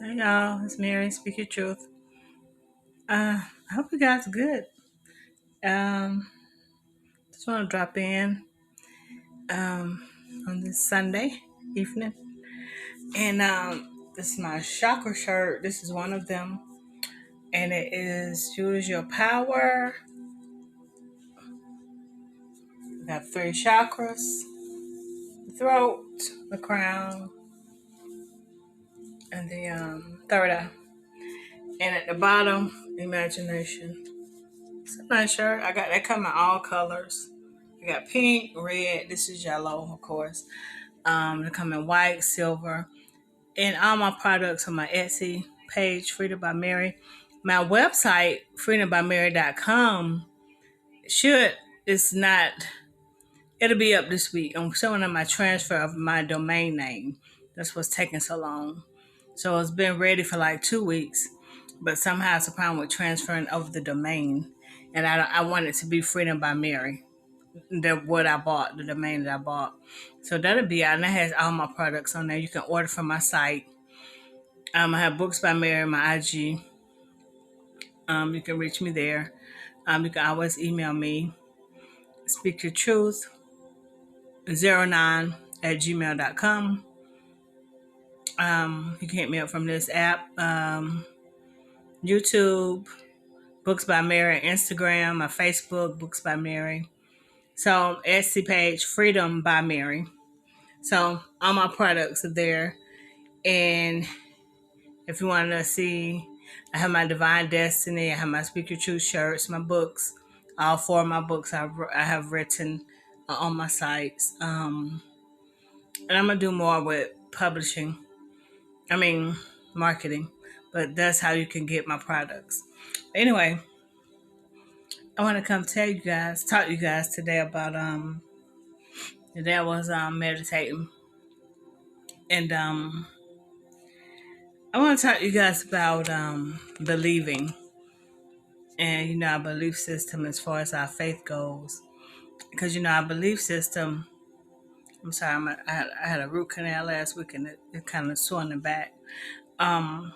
Hey y'all, it's Mary. Speak your truth. I hope you guys are good. Um, just want to drop in on this Sunday evening, and this is my chakra shirt. This is one of them, and it is use your power. We got three chakras: the throat, the crown, and the third eye. And at the bottom, imagination. It's a nice shirt. I got that come in all colors. I got pink, red. This is yellow, of course. They come in white, silver, and all my products on my Etsy page, Freedom by Mary. My website, freedombymary.com, should it's not. It'll be up this week. I'm showing them my transfer of my domain name. That's what's taking so long. So it's been ready for like 2 weeks, but somehow it's a problem with transferring over the domain. And I want it to be Freedom by Mary. What I bought, the domain that I bought. So that'll be out, and that has all my products on there. You can order from my site. I have Books by Mary, my IG. You can reach me there. You can always email me. Speak your truth 09 at gmail.com. You can hit me up from this app, YouTube, Books by Mary, Instagram, my Facebook, Books by Mary. So Etsy page, Freedom by Mary. So all my products are there. And if you want to see, I have my Divine Destiny, I have my Speak Your Truth shirts, my books. All four of my books I have written on my sites. And I'm going to do more with publishing. Marketing. But that's how you can get my products. Anyway, I want to come talk to you guys today about, today I was meditating. And I want to talk to you guys about believing. And our belief system as far as our faith goes, because our belief system. I'm sorry, I had a root canal last week and it kind of sore in the back. Um,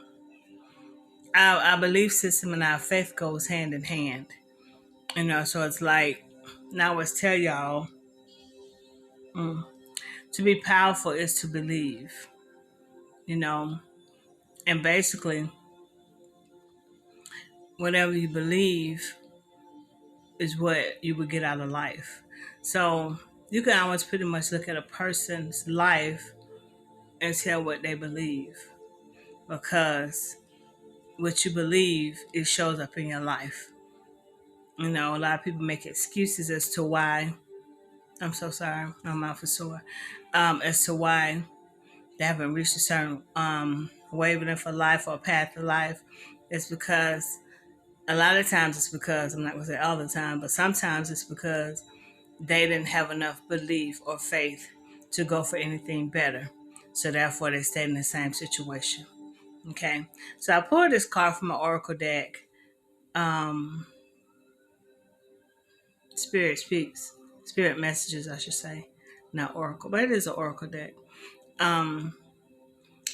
our belief system and our faith goes hand in hand. So it's like, and I always tell y'all, to be powerful is to believe. And basically, whatever you believe is what you would get out of life. So you can always pretty much look at a person's life and tell what they believe, because what you believe, it shows up in your life. A lot of people make excuses as to why. I'm so sorry, my mouth is sore. As to why they haven't reached a certain wavelength for life or path of life. It's because a lot of times it's because, I'm not going to say all the time, but sometimes it's because they didn't have enough belief or faith to go for anything better. So therefore they stayed in the same situation. Okay. So I pulled this card from my Oracle deck. Spirit speaks. Spirit messages, I should say. Not Oracle, but it is an Oracle deck. And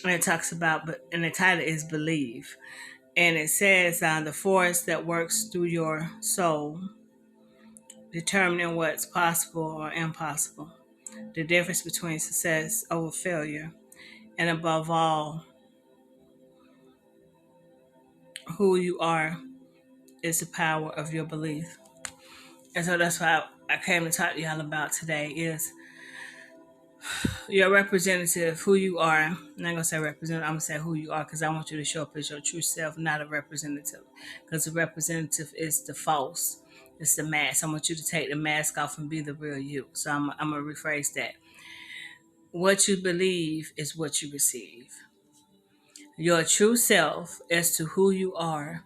it talks about, and the title is Believe. And it says, the force that works through your soul, determining what's possible or impossible, the difference between success over failure, and above all, who you are is the power of your belief. And so that's why I came to talk to y'all about today is your representative, who you are. I'm not going to say representative, I'm going to say who you are, because I want you to show up as your true self, not a representative. Because the representative is the false. It's the mask. I want you to take the mask off and be the real you. So I'm going to rephrase that. What you believe is what you receive. Your true self as to who you are,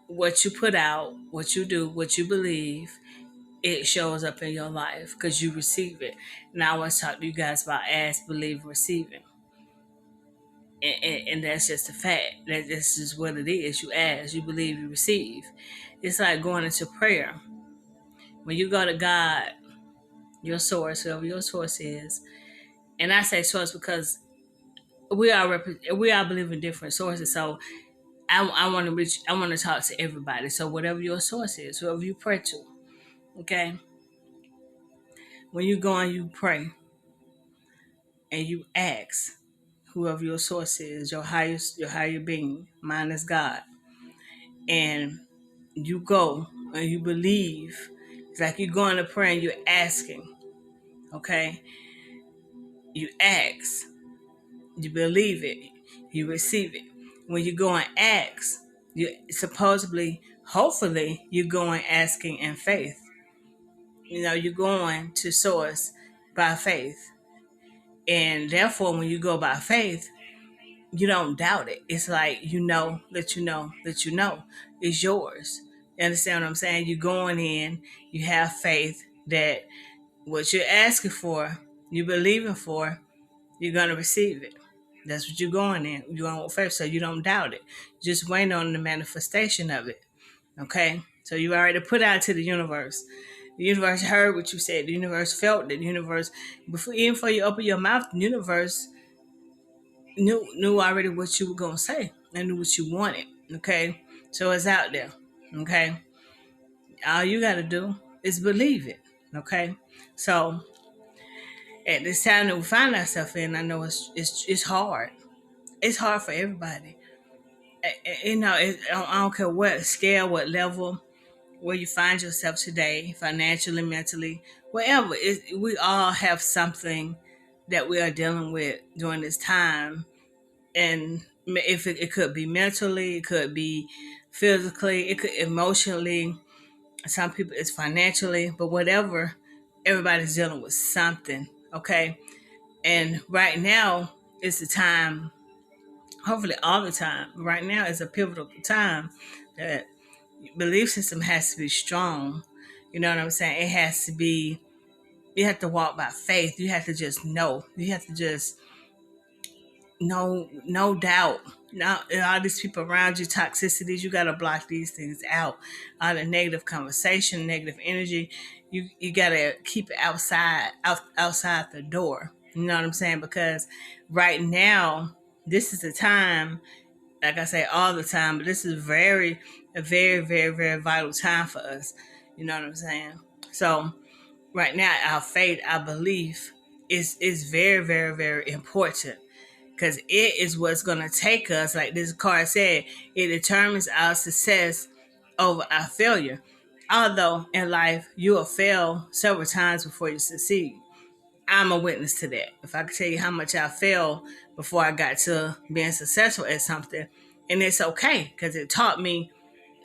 what you put out, what you do, what you believe, it shows up in your life because you receive it. Now I want to talk to you guys about ask, believe, receiving. And that's just a fact. That's just what it is. You ask, you believe, you receive. It's like going into prayer. When you go to God, your source, whoever your source is, and I say source because we all believe in different sources. So I want to reach. I want to talk to everybody. So whatever your source is, whoever you pray to, okay. When you go and you pray and you ask whoever your source is, your higher being, mine is God, and you go and you believe. It's like you going to pray and you're asking, okay. You ask, you believe it, you receive it. When you go and ask, you supposedly, hopefully, you're going asking in faith. You're going to source by faith. And therefore, when you go by faith, you don't doubt it. It's like that it's yours. You understand what I'm saying? You're going in, you have faith that what you're asking for, you're believing for, you're going to receive it. That's what you're going in. You're going with faith, so you don't doubt it. Just wait on the manifestation of it. Okay? So you already put out to the universe. The universe heard what you said. The universe felt it. The universe, even before you open your mouth, the universe knew already what you were going to say and knew what you wanted. Okay? So it's out there. Okay? All you got to do is believe it. Okay? So at this time that we find ourselves in, I know it's hard. It's hard for everybody. I don't care what scale, what level, where you find yourself today, financially, mentally, whatever. We all have something that we are dealing with during this time, and if it could be mentally, it could be physically, it could emotionally. Some people it's financially, but whatever, everybody's dealing with something. Okay, and right now is the time. Hopefully, all the time. Right now is a pivotal time that belief system has to be strong. You know what I'm saying? It has to be. You have to walk by faith. You have to just know. You have to just no doubt. Now, all these people around you, toxicities, you got to block these things out. All the negative conversation, negative energy, you got to keep it outside the door. You know what I'm saying? Because right now, this is the time, like I say all the time, but this is a very, very, very vital time for us. You know what I'm saying? So right now, our faith, our belief is very, very, very important because it is what's going to take us. Like this card said, it determines our success over our failure. Although in life you will fail several times before you succeed. I'm a witness to that. If I could tell you how much I failed before I got to being successful at something, and it's okay because it taught me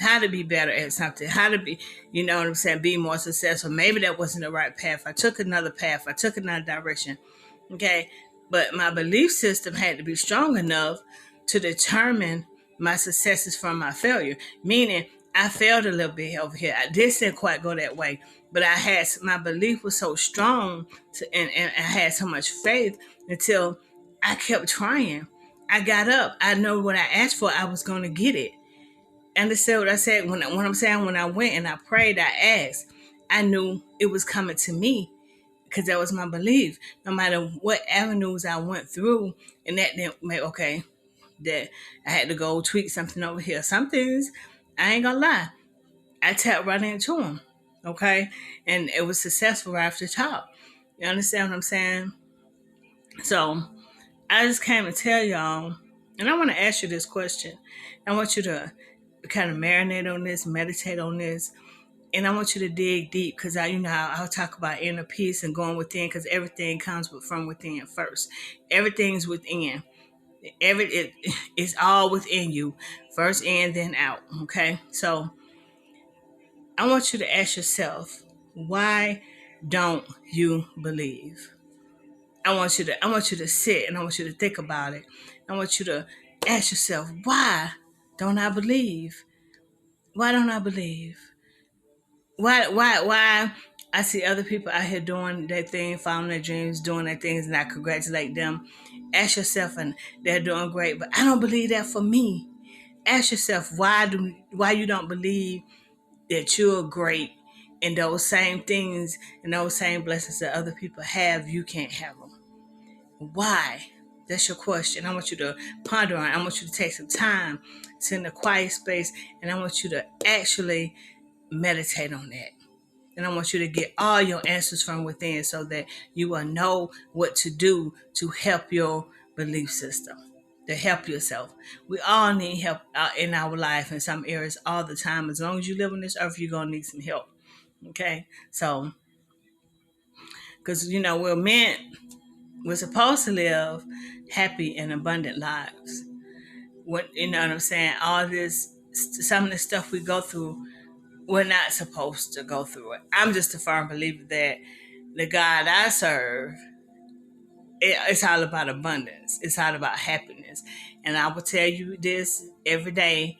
how to be better at something, how to be, you know what I'm saying, be more successful. Maybe that wasn't the right path. I took another path. I took another direction. Okay. But my belief system had to be strong enough to determine my successes from my failure. Meaning, I failed a little bit over here. This didn't quite go that way. But my belief was so strong and I had so much faith until I kept trying. I got up. I know what I asked for, I was going to get it. Understand what I said? When I'm saying when I went and I prayed, I asked. I knew it was coming to me because that was my belief. No matter what avenues I went through, and that didn't make okay, that I had to go tweak something over here. Some things, I ain't gonna lie, I tapped right into them, okay, and it was successful right off the top. You understand what I'm saying? So I just came to tell y'all, and I want to ask you this question. I want you to kind of marinate on this, meditate on this, and I want you to dig deep because I'll talk about inner peace and going within because everything comes from within first. Everything's within. It's all within you, first in, then out. Okay, so I want you to ask yourself, why don't you believe? I want you to sit and I want you to think about it. I want you to ask yourself, why don't I believe? Why don't I believe? Why I see other people out here doing their thing, following their dreams, doing their things, and I congratulate them. Ask yourself, and they're doing great, but I don't believe that for me. Ask yourself why you don't believe that you're great, and those same things and those same blessings that other people have, you can't have them. Why? That's your question. I want you to ponder on it. I want you to take some time, sit in a quiet space, and I want you to actually meditate on that. And I want you to get all your answers from within so that you will know what to do to help your belief system, to help yourself. We all need help in our life in some areas all the time. As long as you live on this earth, you're going to need some help. Okay? So, because, we're supposed to live happy and abundant lives. What, you know what I'm saying? All this, some of the stuff we go through, we're not supposed to go through it. I'm just a firm believer that the God I serve, it's all about abundance. It's all about happiness. And I will tell you this every day.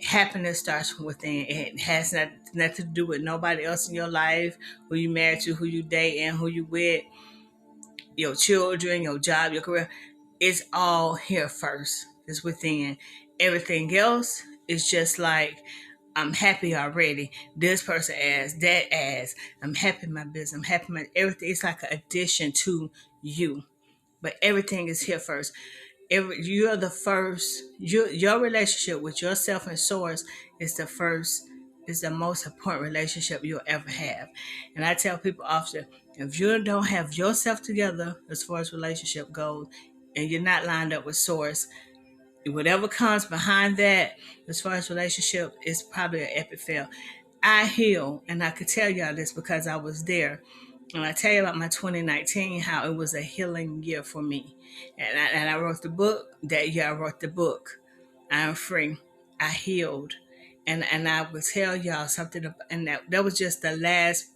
Happiness starts from within. It has nothing to do with nobody else in your life, who you married to, who you date, and who you with, your children, your job, your career. It's all here first. It's within. Everything else is just like, I'm happy already. This person as, that as. I'm happy in my business. I'm happy in my everything. It's like an addition to you. But everything is here first. You're the first. Your relationship with yourself and source is the first, is the most important relationship you'll ever have. And I tell people often, if you don't have yourself together as far as relationship goes, and you're not lined up with source, whatever comes behind that, as far as relationship, is probably an epic fail. I heal, and I could tell y'all this because I was there. And I tell you about my 2019, how it was a healing year for me. And I wrote the book. That year I wrote the book. I'm free. I healed. And I will tell y'all something, and that was just the last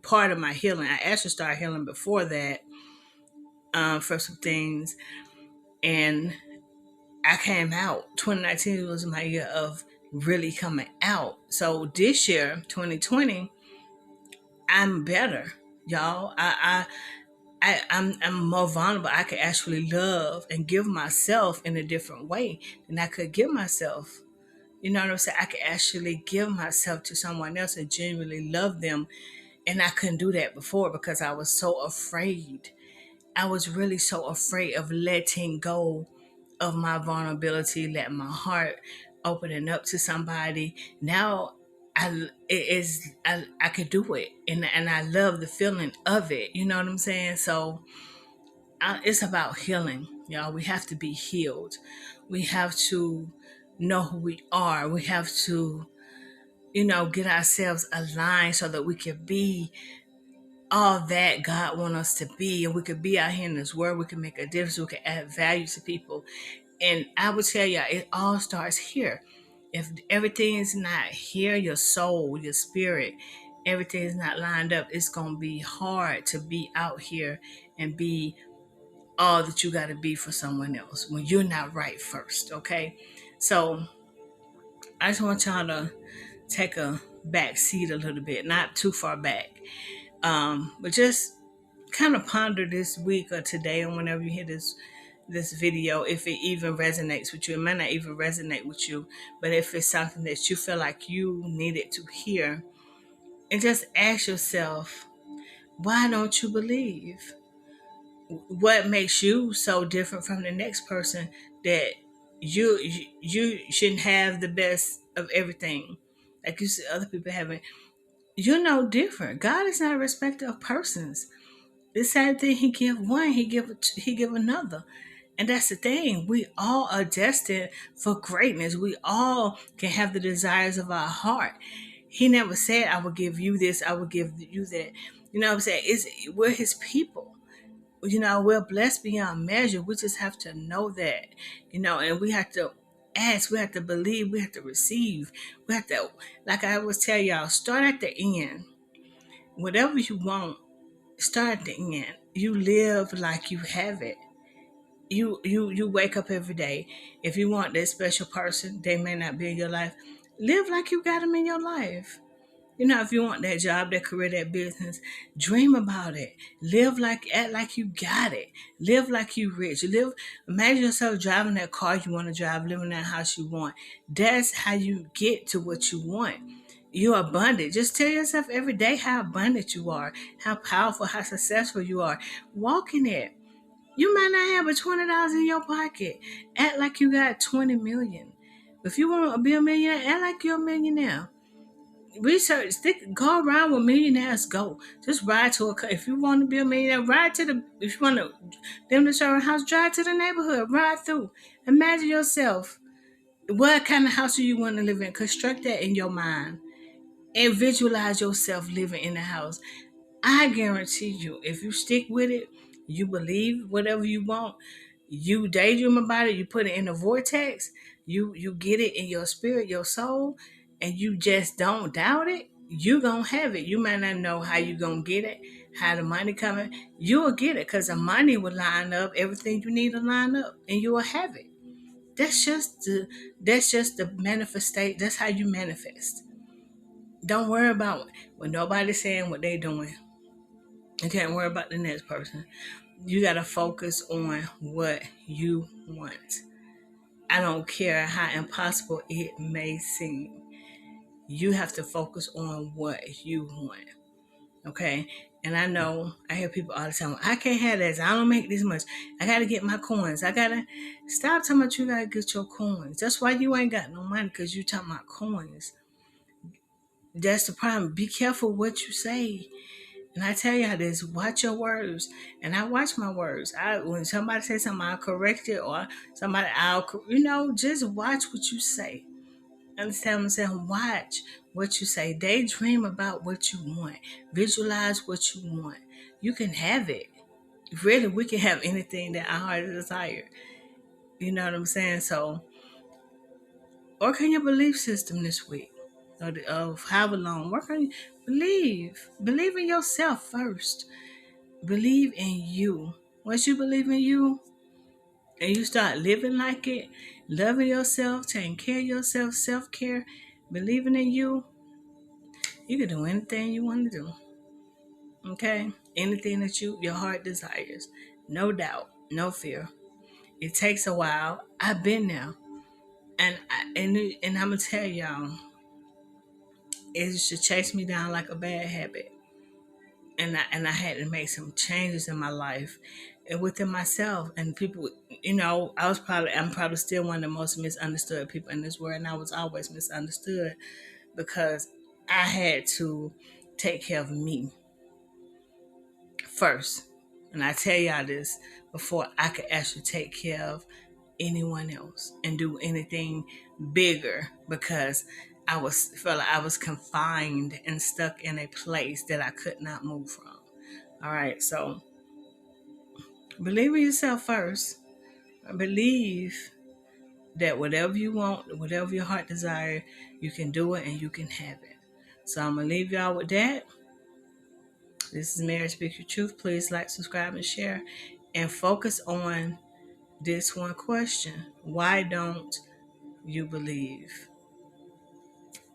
part of my healing. I actually started healing before that, for some things. And I came out. 2019 was my year of really coming out. So this year, 2020, I'm better, y'all. I'm more vulnerable. I could actually love and give myself in a different way than I could give myself. You know what I'm saying? I could actually give myself to someone else and genuinely love them. And I couldn't do that before because I was so afraid. I was really so afraid of letting go of my vulnerability, letting my heart opening up to somebody. Now I could do it, and I love the feeling of it. You know what I'm saying? So it's about healing, y'all. We have to be healed. We have to know who we are. We have to, get ourselves aligned so that we can be all that God wants us to be, and we could be out here in this world. We can make a difference. We can add value to people. And I would tell y'all, it all starts here. If everything is not here, your soul, your spirit, everything is not lined up, it's going to be hard to be out here and be all that you got to be for someone else when you're not right first, okay? So I just want y'all to take a back seat a little bit, not too far back, but just kind of ponder this week or today, or whenever you hear this video, if it even resonates with you. It might not even resonate with you, but if it's something that you feel like you needed to hear, and just ask yourself, why don't you believe? What makes you so different from the next person that you shouldn't have the best of everything? Like you see other people having, you're no different. God is not a respecter of persons. The same thing He give one, He give another. And that's the thing. We all are destined for greatness. We all can have the desires of our heart. He never said, I will give you this, I will give you that. You know what I'm saying? We're His people. We're blessed beyond measure. We just have to know that, and we have to ask, we have to believe, we have to receive. We have to, like I always tell y'all, start at the end. Whatever you want, start at the end. You live like you have it. You wake up every day. If you want that special person, they may not be in your life. Live like you got them in your life. If you want that job, that career, that business, dream about it. Act like you got it. Live like you rich. Imagine yourself driving that car you want to drive, living in that house you want. That's how you get to what you want. You're abundant. Just tell yourself every day how abundant you are, how powerful, how successful you are. Walk in it. You might not have but $20 in your pocket. Act like you got 20 million. If you want to be a millionaire, act like you're a millionaire. Research, go around where millionaires go. Just ride to if you want to be a millionaire, ride to if you want to, them to show a house, drive to the neighborhood, ride through. Imagine yourself. What kind of house do you want to live in? Construct that in your mind and visualize yourself living in the house. I guarantee you, if you stick with it, you believe whatever you want, you daydream about it, you put it in the vortex, you get it in your spirit, your soul, and you just don't doubt it, you gonna have it. You might not know how you gonna get it, how the money coming, you will get it because the money will line up, everything you need to line up, and you will have it. That's just the manifestation. That's how you manifest. Don't worry about what nobody's saying, what they doing. You can't worry about the next person. You got to focus on what you want. I don't care how impossible it may seem. You have to focus on what you want. Okay? And I know I hear people all the time, I can't have this. I don't make this much. I got to get my coins. I got to stop talking about you got to get your coins. That's why you ain't got no money, because you talking about coins. That's the problem. Be careful what you say. And I tell y'all this, watch your words. And I watch my words. When somebody says something, I'll correct it, or somebody, just watch what you say. Understand what I'm saying? Watch what you say. Daydream about what you want. Visualize what you want. You can have it. Really, we can have anything that our heart desires. You know what I'm saying? So, work on your belief system this week. Of however long. Work on believe. Believe in yourself first. Believe in you. Once you believe in you and you start living like it, loving yourself, taking care of yourself, self-care, believing in you, you can do anything you want to do. Okay? Anything that your heart desires. No doubt, no fear. It takes a while. I've been there. And I'm gonna tell y'all, it should chase me down like a bad habit. And I had to make some changes in my life and within myself. And people, I'm probably still one of the most misunderstood people in this world, and I was always misunderstood because I had to take care of me first. And I tell y'all this before I could actually take care of anyone else and do anything bigger, because felt like I was confined and stuck in a place that I could not move from. All right, so believe in yourself first. Believe that whatever you want, whatever your heart desires, you can do it and you can have it. So I'm gonna leave y'all with that. This is Mary Speak Your Truth. Please like, subscribe, and share, and focus on this one question: why don't you believe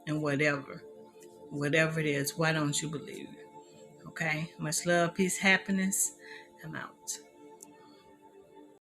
in whatever it is? Why don't you believe it? Okay. Much love, peace, happiness. I'm out.